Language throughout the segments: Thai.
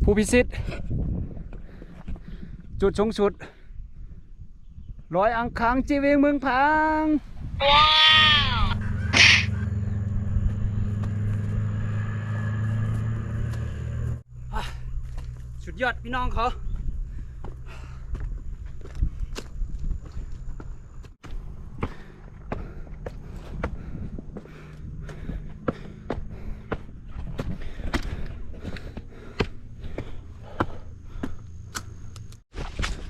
ผู้พิชิตจุดสูงสุดลอยอังคารจีเวงเมืองพังว้าวสุดยอดพี่น้องเขา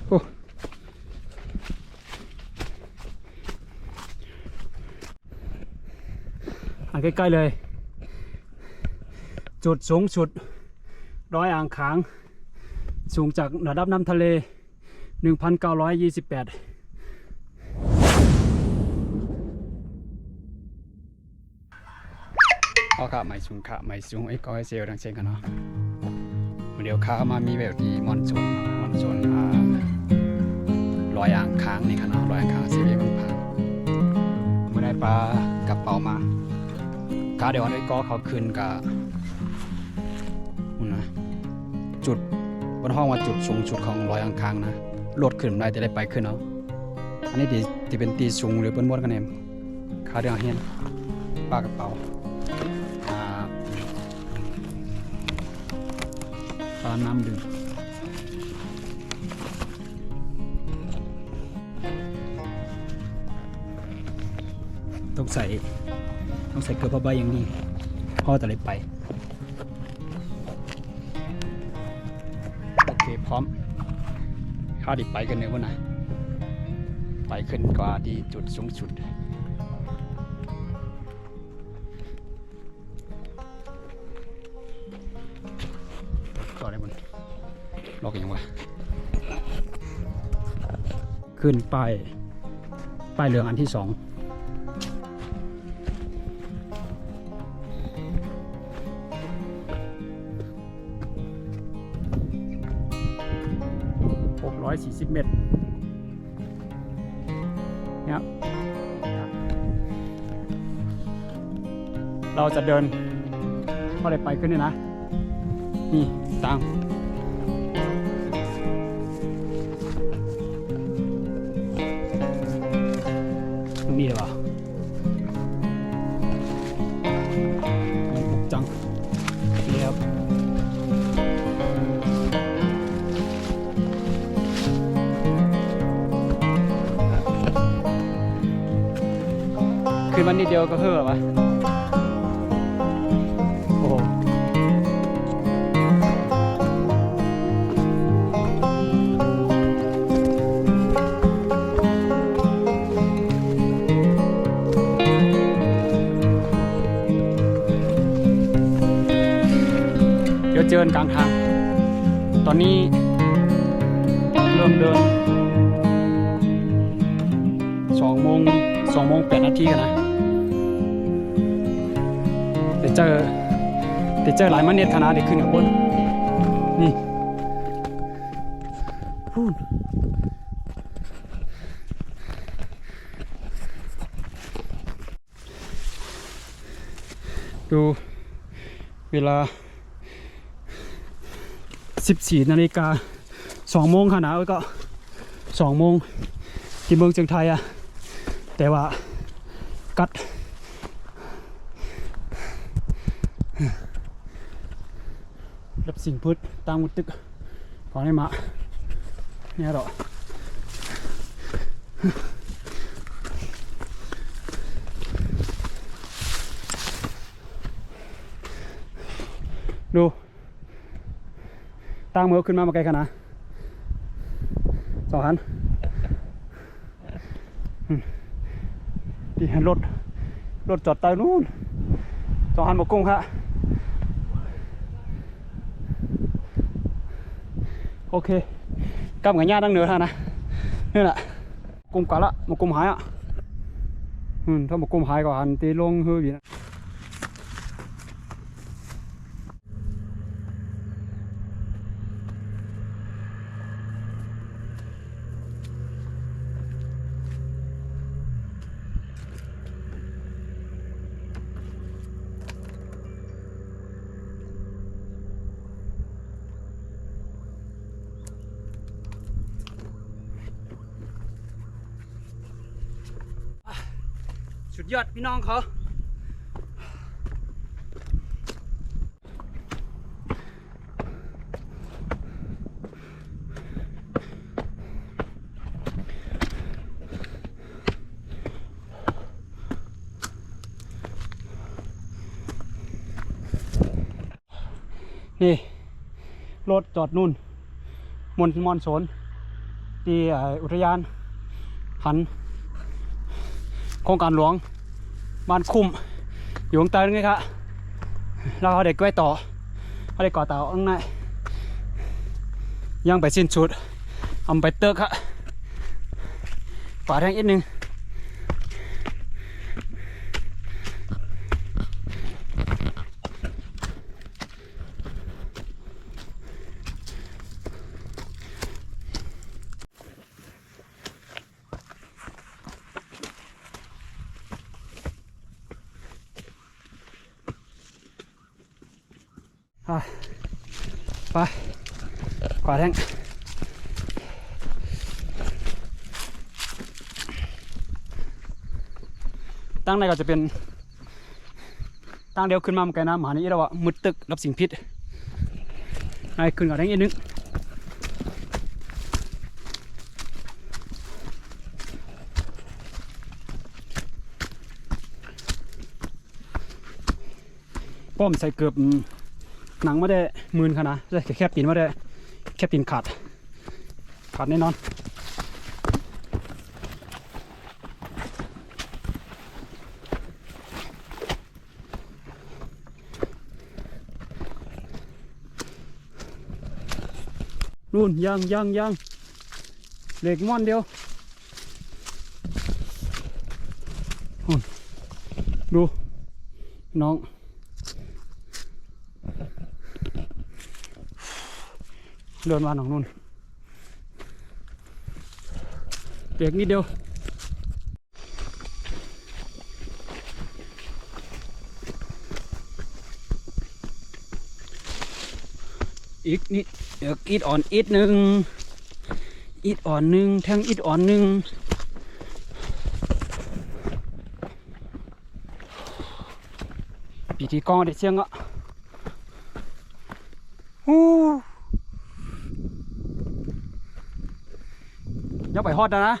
โอ้ใกล้ๆเลยจุดสูงสุดดอยอ่างขางสูงจากระดับน้ำทะเล 1,928 เอาขาไม่สูงขาไม่สูงไอ้ก้อยเซลล์ดังเช่นกันเนาะเดี๋ยวขามามีแบบที่มอนโซนลอยอ่างค้างนี่ครับเนาะลอยอ่างค้างซีเรียมึงพังเมื่อได้ปลากระเป๋ามาขาเดี๋ยวไอ้ก้อเขาขึ้นกับนะจุดบนห้องว่าจุดสูงสุดของลอยอ่างค้างนะลดขึ้นได้จะได้ไปขึ้นเนาะอันนี้ที่เป็นตีสูงหรือเป็นบนกันเองขาเดี๋ยวเห็นปลากระเป๋าปลาน้ำดื่มต้องใส่เกลือผ้าใบอย่างดีพ่อแต่เลยไปโอเคพร้อมข้าดิไปกันเนื้อวันไหนไปขึ้นกว่าที่จุดสูงสุดต่อได้บนล็อกยังวะขึ้นป้ายเหลืองอันที่2640 เมตรเนี่ยเราจะเดินเข้าไปขึ้นนี่นะนี่ตามตรงนี้เลยป่ะมันปุกจังนี่ครับขึ้นมันนิดเดียวก็เฮ่อป่ะโอ้โหเดี๋ยวเจอกันกลางทางตอนนี้เริ่มเดิน2 โมง 8 นาทีกันนะเดี๋ยวเจอหลายมันเน็ตขนาดเด็กขึ้นกับบนนี่พูดดูเวลา 14 นาฬิกา 2 โมงขนาดก็2 โมงที่เมืองเชียงไทยอะแต่ว่ากัดรับสิ่งพืชตามมุดตึกขอให้มาเนี่ยหรอดูตั้งมือขึ้นมาไกลขนาด2 หันที่รถจอดใต้นู่น2 หันบกกุ้งครับโอเคกำกับญาติตั้งเหนือท่านะนี่แหละกุ้งกัดละมากุ้งหายอ่ะถ้ามากุ้งหายก็หันตีลงเฮือวีนะ ดยอดพี่น้องเขานี่รถจอดนู่นมอนสนที่อุทยานหันโครงการหลวงบ้านคุ้มอยู่ข้างใต้นี่ครับเราเด็กไว้ต่อเขาได้ก่อเต่าข้างในยังไปสิ้นสุดอำไปเตอร์ครับกว่าแทงอีกนึงไปกว่าแทงตั้งในก็จะเป็นตั้งเดียวขึ้นมาเหมือนกันนะหมานี่เราว่ามืดตึกรับสิ่งพิษในขึ้นกว่าแทงอีกนึงป้อมใส่เกือบหนังไม่ได้มืนขนาดได้แคบตีนไม่ได้แคบตีนขาดแน่นอนนู่นยังเหล็กม้อนเดียวดูน้องเดินมาหนองนู่นเด็กนิดเดียวอีกนิดอิดอ่อนอิดหนึ่งแทงอิดอ่อนหนึ่งปีที่กองเด็กเชียงอ่ะยังไปฮอดนะ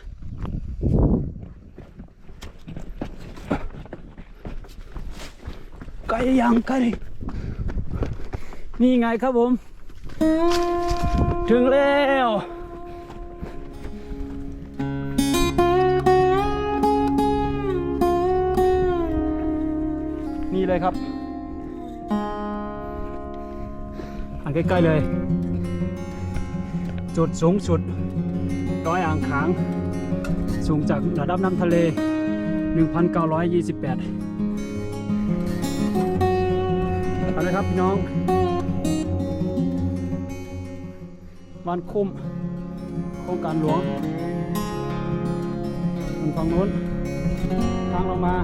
ใกล้นี่ไงครับผมถึงแล้วนี่เลยครับอันใกล้ๆเลยจุดสูงสุดดอยอ่างขางสูงจากระดับน้ำทะเล 1,928 เอาเลยครับพี่น้องบ้านคุ้มโครงการหลวงฝั่งนู้นทางเรามา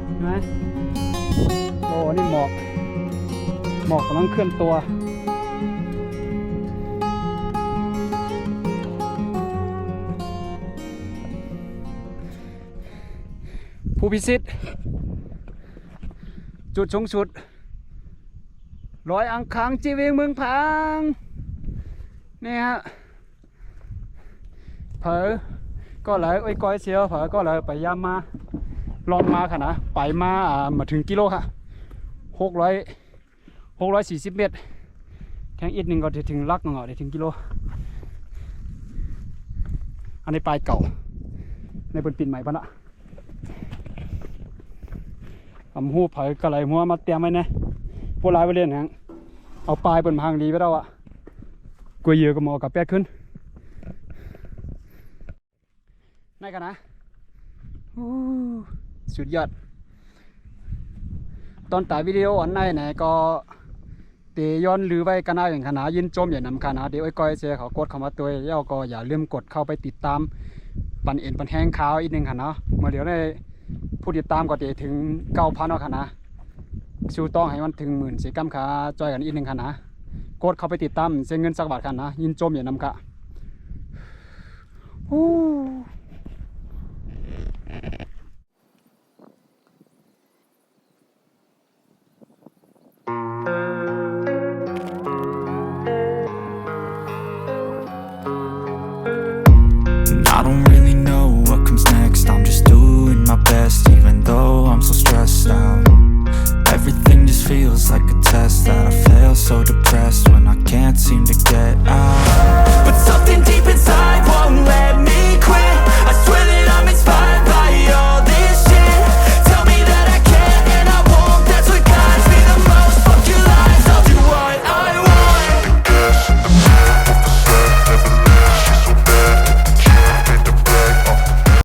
เห็นไหมโอ้นี่หมอกกำลังเคลื่อนตัวผู้พิชิตจุดสูงสุดดอยอ่างขางจีเวียงเมืองพังนี่ฮะเผอก็เลยไอ้ก้อยเสียวเผอก็เลยไปย่ามาลองมาค่ะนะไปมาถึงกิโลค่ะ640 เมตรแข่งอีกหนึ่งก็จะถึงลักหน่อยถึงกิโลอันนี้ปลายเก่าในบนปิ่นใหม่ปะนะหูเผยก็เลยหัวมาเตรียมไว้เนี่ยพวกร้ายไปเล่นฮะเอาปลายบนพังดีไปแล้วอ่ะกลัวเยอะก็มอกับแป๊กขึ้นนี่กันนะสุดยอดตอนถ่ายวิดีโออันไหนก็เตย้อนหรือไว้กันนะอย่างขนาดยินจมอย่างนำขนาดเดี๋ยวไอ้ก้อยเสียเขากดเข้ามาตัวแล้วก็อย่าลืมกดเข้าไปติดตามปันปันแห้งขาวอีกนึงค่ะเนาะเมื่อเดี๋ยวได้ผู้ติดตามก็จะถึง 9,000 แล้วค่ะนะชูต้องให้มันถึง10,000สิกำค่ะจอยกันอีกนึงค่ะนะกดเข้าไปติดตามเสียเงินสักบาทค่ะนะยินจมอย่างนำค่ะ